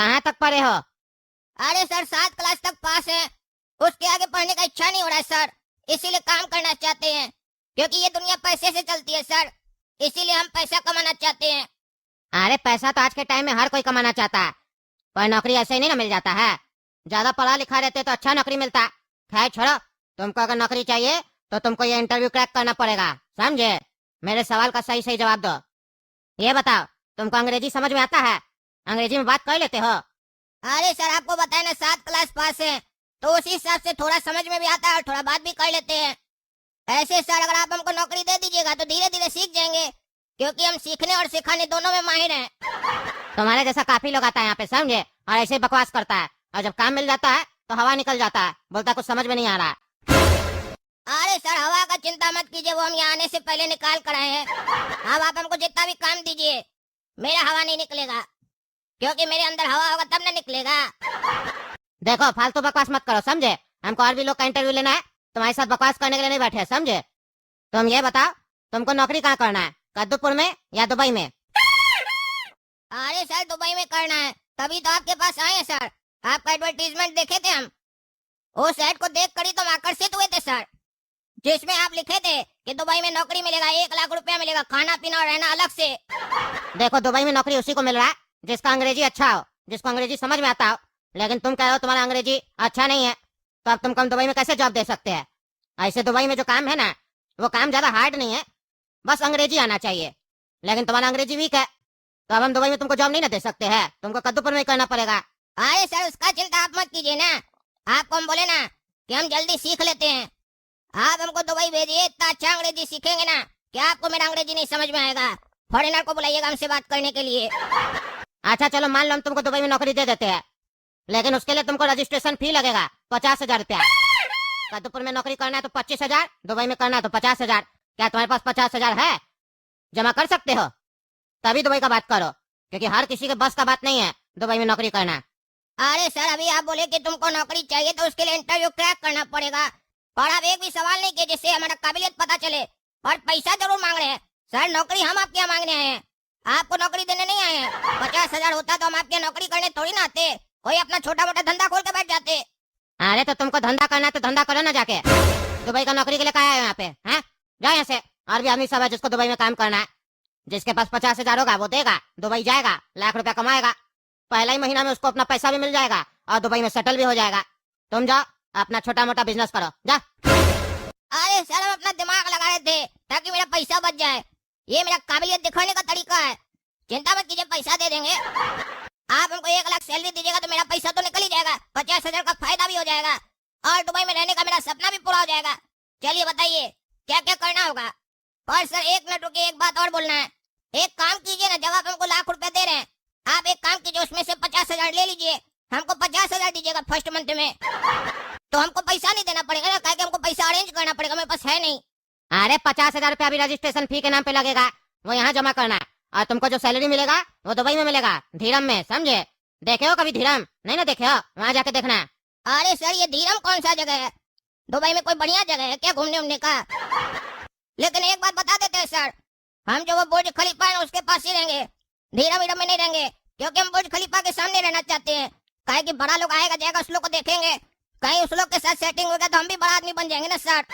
कहाँ तक पढ़े हो? अरे सर 7 क्लास तक पास है, उसके आगे पढ़ने का इच्छा नहीं हो रहा है सर, इसीलिए काम करना चाहते हैं, क्योंकि ये दुनिया पैसे से चलती है सर, इसीलिए हम पैसा कमाना चाहते हैं। अरे पैसा तो आज के टाइम में हर कोई कमाना चाहता है, पर नौकरी ऐसे ही नहीं ना मिल जाता है। ज्यादा पढ़ा लिखा रहते तो अच्छा नौकरी मिलता। खैर छोड़ो, तुमको अगर नौकरी चाहिए तो तुमको ये इंटरव्यू क्रैक करना पड़ेगा, समझे? मेरे सवाल का सही सही जवाब दो। ये बताओ, तुमको अंग्रेजी समझ में आता है? अंग्रेजी में बात कर लेते हो? अरे सर आपको बताए ना 7 क्लास पास है, तो उसी हिसाब से थोड़ा समझ में भी आता है और थोड़ा बात भी कर लेते हैं। ऐसे सर अगर आप हमको नौकरी दे दीजिएगा तो धीरे धीरे सीख जाएंगे, क्योंकि हम सीखने और सिखाने दोनों में माहिर हैं। तुम्हारे जैसा काफी लोग आता है यहाँ पे, समझे? और ऐसे ही बकवास करता है, और जब काम मिल जाता है तो हवा निकल जाता है, बोलता कुछ समझ में नहीं आ रहा। अरे सर हवा का चिंता मत कीजिए, वो हम यहाँ आने से पहले निकाल कर आए हैं। अब आप हमको जितना भी काम दीजिए, मेरा हवा नहीं निकलेगा, क्योंकि मेरे अंदर हवा होगा तब ना निकलेगा। देखो फालतू बकवास मत करो, समझे? हमको और भी लोग का इंटरव्यू लेना है, तुम्हारे साथ बकवास करने के लिए नहीं बैठे, समझे? तुम ये बताओ, तुमको नौकरी कहाँ करना है, कद्दूपुर में या दुबई में? अरे सर दुबई में करना है, तभी तो आपके पास आए हैं सर। आपका एडवर्टीजमेंट देखे थे हम, उस एड को देख कर ही तो हम आकर्षित हुए थे सर, जिसमें आप लिखे थे कि दुबई में नौकरी मिलेगा, 1 लाख रुपया मिलेगा, खाना पीना और रहना अलग से। देखो दुबई में नौकरी उसी को मिल रहा है जिसका अंग्रेजी अच्छा हो, जिसको अंग्रेजी समझ में आता हो, लेकिन तुम कह रहे हो तुम्हारा अंग्रेजी अच्छा नहीं है, तो अब तुमको हम दुबई में कैसे जॉब दे सकते हैं? ऐसे दुबई में जो काम है ना, वो काम ज्यादा हार्ड नहीं है, बस अंग्रेजी आना चाहिए, लेकिन तुम्हारा अंग्रेजी वीक है, तो अब हम दुबई में तुमको जॉब नहीं ना दे सकते हैं, तुमको कद्दूपुर में ही करना पड़ेगा। अरे सर उसका चिंता आप मत कीजिए ना, आपको हम बोले ना कि हम जल्दी सीख लेते हैं। आप हमको दुबई भेजिए, इतना अच्छा अंग्रेजी सीखेंगे ना कि आपको मेरा अंग्रेजी नहीं समझ में आएगा। फॉरेनर को बुलाइएगा हमसे बात करने के लिए। अच्छा चलो मान लो हम तुमको दुबई में नौकरी दे देते हैं, लेकिन उसके लिए तुमको रजिस्ट्रेशन फी लगेगा 50,000 रुपया। कद्दूपुर में नौकरी करना है तो 25,000, दुबई में करना है तो 50,000। क्या तुम्हारे पास 50,000 है? जमा कर सकते हो? तभी दुबई का बात करो, क्योंकि हर किसी के बस का बात नहीं है दुबई में नौकरी करना। अरे सर अभी आप बोले कि तुमको नौकरी चाहिए तो उसके लिए इंटरव्यू क्रैक करना पड़ेगा, और आप एक भी सवाल नहीं किए जिससे हमारा काबिलियत पता चले, और पैसा जरूर मांग रहे हैं। सर नौकरी हम आपके यहाँ मांगने आए हैं, आपको नौकरी देने नहीं आए हैं। 50,000 होता तो हम आपके यहाँ नौकरी करने थोड़ी ना आते, कोई अपना छोटा मोटा धंधा खोल के बैठ जाते। अरे तो तुमको धंधा करना है तो धंधा करो ना जाके, दुबई का नौकरी के लिए कहा है यहाँ पे? हैं जाओ यहाँ से। और भी आदमी सब है जिसको दुबई में काम करना है, जिसके पास 50,000 होगा वो देगा, दुबई जाएगा, लाख रुपया कमाएगा, पहला ही महीना में उसको अपना पैसा भी मिल जाएगा और दुबई में सेटल भी हो जाएगा। तुम जाओ अपना छोटा मोटा बिजनेस करो, जा। अरे सर हम अपना दिमाग लगा रहे थे ताकि मेरा पैसा बच जाए, ये मेरा काबिलियत दिखाने का तरीका है। चिंता मत कीजिए, पैसा दे देंगे। आप हमको 1 लाख सैलरी दीजिएगा तो मेरा पैसा तो निकल ही जाएगा, 50,000 का फायदा भी हो जाएगा, और दुबई में रहने का मेरा सपना भी पूरा हो जाएगा। चलिए बताइए क्या क्या करना होगा। और सर 1 मिनट रुकिए, एक बात और बोलना है। एक काम कीजिए ना, जब आप हमको लाख रुपए दे रहे हैं, आप एक काम कीजिए, उसमें से 50,000 ले लीजिए, हमको 50,000 दीजिएगा फर्स्ट मंथ में, तो हमको पैसा नहीं देना पड़ेगा ना, क्योंकि हमको पैसा अरेंज करना पड़ेगा, मेरे पास है नहीं। अरे 50,000 रुपया अभी रजिस्ट्रेशन फी के नाम पे लगेगा, वो यहाँ जमा करना है, और तुमको जो सैलरी मिलेगा वो दुबई में मिलेगा, धीरम में, समझे? देखे हो कभी धीरम? नहीं ना देखे हो, वहाँ जाके देखना। अरे सर ये धीरम कौन सा जगह है? दुबई में कोई बढ़िया जगह है क्या घूमने उमने का? लेकिन एक बात बता देते हैं सर, हम जो वो बुर्ज खलीफा है उसके पास ही रहेंगे, धीरम वीरम में नहीं रहेंगे, क्योंकि हम बुर्ज खलीफा के सामने रहना चाहते हैं। काहे कि बड़ा लोग आएगा जाएगा, उस लोग को देखेंगे, कहीं उस लोग के साथ सेटिंग होगा तो हम भी बड़ा आदमी बन जाएंगे ना सर।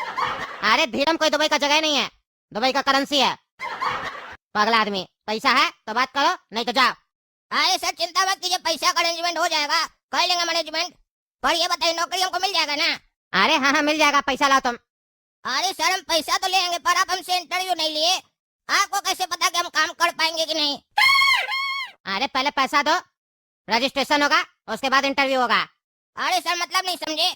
अरे धीरम कोई दुबई का जगह नहीं है, दुबई का करेंसी है। पगला आदमी, पैसा है तो बात करो, नहीं तो जाओ। अरे सर चिंता मत कीजिए, पैसा का अरेंजमेंट हो जाएगा, कर लेंगे मैनेजमेंट। पर ये बताइए नौकरी हमको मिल जाएगा ना? अरे हाँ हाँ मिल जाएगा, पैसा लाओ तुम। अरे सर हम पैसा तो लेंगे, पर आप हमसे इंटरव्यू नहीं लिए, आपको कैसे पता कि हम काम कर पाएंगे कि नहीं? अरे पहले पैसा दो, रजिस्ट्रेशन होगा, उसके बाद इंटरव्यू होगा। अरे सर मतलब नहीं समझे,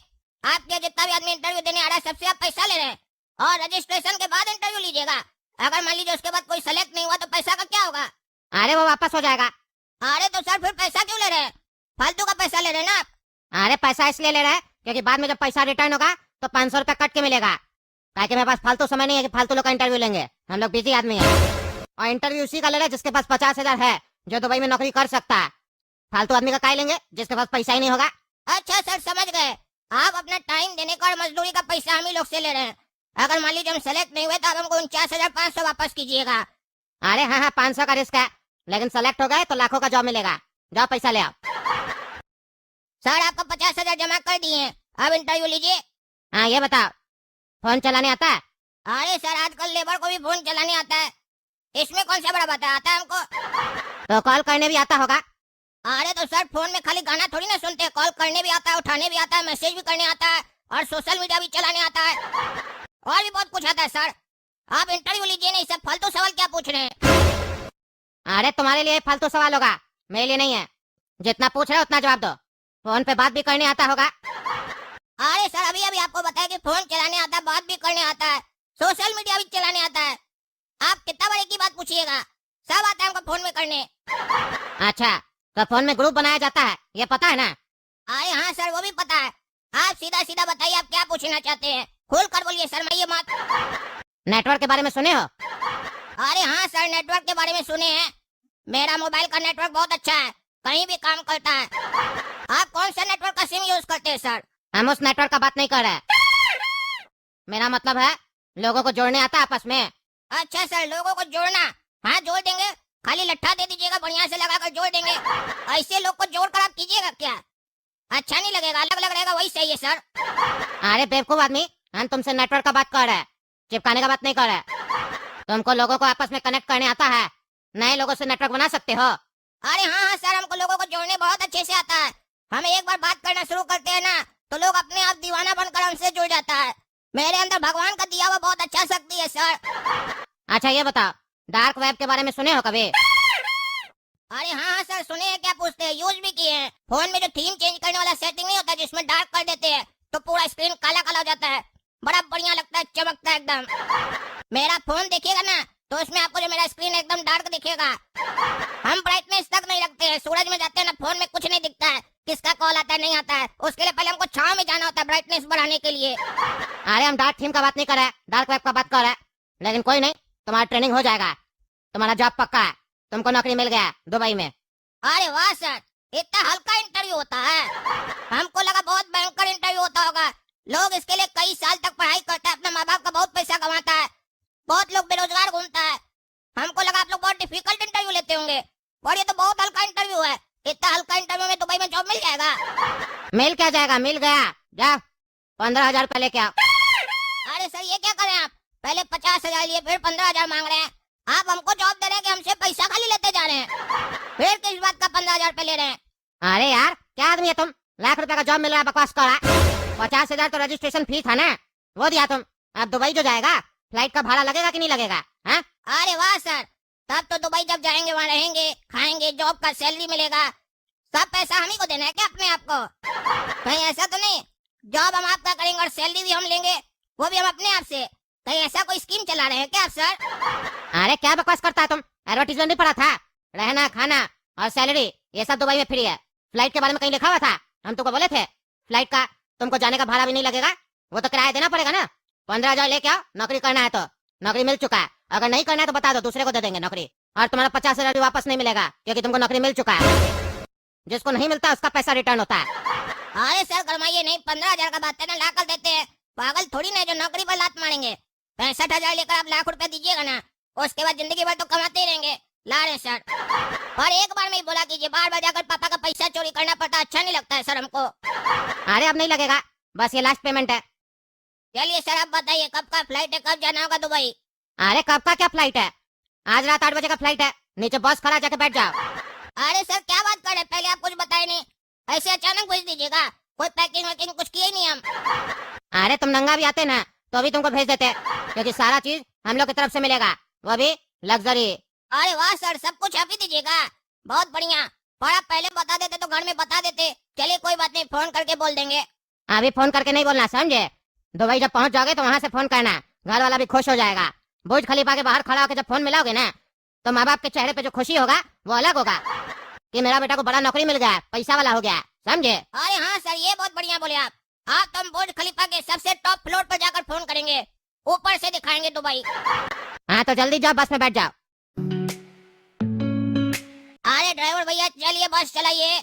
आपके जितना भी आदमी इंटरव्यू देने आ रहा है सबसे आप पैसा ले रहे हैं, और रजिस्ट्रेशन के बाद इंटरव्यू लीजिएगा। अगर मान लीजिए उसके बाद कोई सेलेक्ट नहीं हुआ तो पैसा का क्या होगा? अरे वो वापस हो जाएगा। अरे तो सर फिर पैसा क्यों ले रहे हैं? फालतू का पैसा ले रहे हैं ना आप। अरे पैसा इसलिए ले रहे हैं क्योंकि बाद में जब पैसा रिटर्न होगा तो 500 रुपया कट के मिलेगा, ताकि मेरे पास फालतू समय नहीं है कि फालतू लोग का इंटरव्यू लेंगे, हम लोग बिजी आदमी है। और इंटरव्यू उसी का ले रहे हैं जिसके पास 50,000 है, जो दुबई में नौकरी कर सकता है। फालतू आदमी का काय लेंगे जिसके पास पैसा ही नहीं होगा। अच्छा सर समझ गए, आप अपना टाइम देने का और मजदूरी का पैसा हम ही लोग से ले रहे हैं। अगर मान लीजिए हम सेलेक्ट नहीं हुए तो आप हमको 49,500 वापस कीजिएगा। अरे हाँ हाँ 500 का रिस्क है, लेकिन सेलेक्ट हो गए तो लाखों का जॉब मिलेगा। जाओ पैसा ले आओ। सर आपका 50,000 जमा कर दिए हैं, अब इंटरव्यू लीजिए। हाँ ये बताओ, फोन चलाने आता है? अरे सर आजकल लेबर को भी फोन चलाने आता है, इसमें कौन सा बड़ा बात है, आता है हमको। तो कॉल करने भी आता होगा? अरे तो सर फोन में खाली गाना थोड़ी ना सुनते हैं, कॉल करने भी आता है, उठाने भी आता है, मैसेज भी करने आता है और सोशल मीडिया भी चलाने आता है और भी बहुत कुछ आता है सर। आप इंटरव्यू लीजिए, नहीं सब फालतू सवाल क्या पूछ रहे हैं। अरे तुम्हारे लिए फालतू सवाल होगा, मेरे लिए नहीं है। जितना पूछ रहे हो उतना जवाब दो। फोन पे बात भी करने आता होगा? अरे सर अभी अभी आपको बताया कि फोन चलाने आता है, बात भी करने आता है, सोशल मीडिया भी चलाने आता है। आप कितना बड़े की बात पूछिएगा, सब आता है हमको फोन में करने। अच्छा, तो फोन में ग्रुप बनाया जाता है, ये पता है ना? अरे हाँ सर वो भी पता है। आप सीधा सीधा बताइए आप क्या पूछना चाहते हैं, खुल कर बोलिए, शर्माइए मत। नेटवर्क के बारे में सुने हो? अरे हाँ सर नेटवर्क के बारे में सुने हैं, मेरा मोबाइल का नेटवर्क बहुत अच्छा है, कहीं भी काम करता है। आप कौन सा नेटवर्क का सिम यूज करते हैं सर? हम उस नेटवर्क का बात नहीं कर रहे। मेरा मतलब है लोगों को जोड़ने आता है आपस में। अच्छा सर लोगों को जोड़ना, हाँ जोड़ देंगे, खाली लट्ठा दे दीजिएगा, बढ़िया से लगा कर जोड़ देंगे। ऐसे लोग को जोड़ कर आप कीजिएगा क्या? अच्छा नहीं लगेगा, अलग अलग रहेगा, वही सही है सर। अरे बेवकूफ आदमी, हम तुमसे नेटवर्क का बात कर रहे हैं, चिपकाने का बात नहीं कर रहे। तुमको लोगों को आपस में कनेक्ट करने आता है, नए लोगों से नेटवर्क बना सकते हो। अरे हाँ हाँ सर हमको लोगों को जोड़ने बहुत अच्छे से आता है, हम एक बार बात करना शुरू करते हैं ना तो लोग अपने आप दीवाना बनकर हमसे जुड़ जाता है। मेरे अंदर भगवान का दिया हुआ बहुत अच्छा शक्ति है सर। अच्छा ये बताओ, डार्क वेब के बारे में सुने हो कभी? अरे हाँ हाँ सर सुने हैं, क्या पूछते हैं, यूज भी किए हैं। फोन में जो थीम चेंज करने वाला सेटिंग नहीं होता जिसमें डार्क कर देते हैं तो पूरा स्क्रीन काला काला हो जाता है, बड़ा बढ़िया लगता है, चमकता है एकदम। मेरा फोन देखिएगा ना तो उसमें आपको जो मेरा स्क्रीन एकदम डार्क दिखेगा। हम ब्राइटनेस तक नहीं रखते हैं, सूरज में जाते हैं ना फोन में कुछ नहीं दिखता है, किसका कॉल आता है नहीं आता है, उसके लिए पहले हमको छांव में जाना होता है ब्राइटनेस बढ़ाने के लिए। अरे हम डार्क थीम का बात नहीं कर रहे, डार्क वेब का बात कर रहे। लेकिन कोई नहीं, तुम्हारा ट्रेनिंग हो जाएगा, तुम्हारा जॉब पक्का है, तुमको नौकरी मिल गया दुबई में। अरे वाह सर, इतना हल्का इंटरव्यू होता है, हमको लगा बहुत भयंकर इंटरव्यू होता होगा। लोग इसके लिए कई साल तक पढ़ाई करते हैं, अपने माँ बाप का बहुत पैसा कमाता है, बहुत लोग बेरोजगार घूमता है। हमको लगा आप लोग बहुत डिफिकल्ट इंटरव्यू लेते होंगे, और ये तो बहुत हल्का इंटरव्यू है। इतना हल्का इंटरव्यू में दुबई में जॉब मिल जाएगा? मिल क्या जाएगा, मिल गया, जाओ 15,000 रुपए लेके आओ। अरे सर ये क्या करें, आप पहले 50,000 लिए फिर 15,000 मांग रहे हैं। आप हमको जॉब दे रहे हैं कि हमसे पैसा खाली लेते जा रहे हैं, फिर किस बात का 15,000 रुपए ले रहे हैं? अरे यार क्या आदमी है तुम, लाख रुपए का जॉब मिल रहा है, बकवास कर रहा है। 50,000 तो रजिस्ट्रेशन फी था ना, वो दिया तुम। अब दुबई जो जाएगा फ्लाइट का भाड़ा लगेगा कि नहीं लगेगा? हाँ अरे वाह सर, तब तो दुबई जब जाएंगे वहाँ रहेंगे, खाएंगे, जॉब का सैलरी मिलेगा, सब पैसा हम ही को देना है क्या अपने आप को? कहीं ऐसा तो नहीं जॉब हम आपका करेंगे और सैलरी भी हम लेंगे, वो भी हम अपने आप से? कहीं ऐसा कोई स्कीम चला रहे हैं क्या आप सर? अरे क्या बकवास करता है तुम, एडवर्टीजमेंट नहीं पढ़ा था? रहना खाना और सैलरी ये सब दुबई में फ्री है। फ्लाइट के बारे में कहीं लिखा हुआ था? हम तुमको बोले थे फ्लाइट का तुमको जाने का भाड़ा भी नहीं लगेगा, वो तो किराया देना पड़ेगा ना। 15,000 लेके आओ, नौकरी करना है तो नौकरी मिल चुका है, अगर नहीं करना है तो बता दो, दूसरे को दे देंगे नौकरी। और तुम्हारा 50,000 भी वापस नहीं मिलेगा क्योंकि तुमको नौकरी मिल चुका है। जिसको नहीं मिलता उसका पैसा रिटर्न होता है। अरे सर गरमाइए नहीं, 15,000 का बात है ना, ला कर देते हैं, पागल थोड़ी ना जो नौकरी पर लात मारेंगे। 65,000 लेकर आप लाख रुपए दीजिएगा ना, उसके बाद जिंदगी भर तो कमाते ही रहेंगे। ला रहे सर, और एक बार में ही बोला कीजिए, बार बार जाकर पापा का पैसा चोरी करना पड़ता, अच्छा नहीं लगता है सर हमको। अरे अब नहीं लगेगा, बस ये लास्ट पेमेंट है। चलिए सर आप बताइए कब का फ्लाइट है, कब जाना होगा दुबई? अरे कब का क्या फ्लाइट है, आज रात 8 बजे का फ्लाइट है, नीचे बस खड़ा, जाके बैठ जाओ। अरे सर क्या बात कर रहे हैं, पहले आप कुछ बताए नहीं, ऐसे अचानक भेज दीजिएगा, कोई पैकिंग वैकिंग कुछ किए नहीं हम। अरे तुम नंगा भी आते ना तो अभी तुमको भेज देते, क्योंकि सारा चीज हम लोग की तरफ से मिलेगा, वो भी लग्जरी। अरे वाह सर, सब कुछ आप ही दीजिएगा, बहुत बढ़िया। और आप पहले बता देते तो घर में बता देते। चलिए कोई बात नहीं, फोन करके बोल देंगे। अभी फोन करके नहीं बोलना, समझे? दुबई जब पहुंच जाओगे तो वहां से फोन करना, घर वाला भी खुश हो जाएगा। बुर्ज खलीफा के बाहर खड़ा होकर जब फोन मिलाओगे ना तो माँ बाप के चेहरे पे जो खुशी होगा वो अलग होगा कि मेरा बेटा को बड़ा नौकरी मिल गया, पैसा वाला हो गया, समझे? अरे हाँ सर ये बहुत बढ़िया बोले आप तो हम बुर्ज खलीफा के सबसे टॉप फ्लोर पर जाकर फोन करेंगे, ऊपर से दिखाएंगे दुबई। हाँ तो जल्दी जाओ, बस में बैठ जाओ। अरे ड्राइवर भैया चलिए बस चलाइए।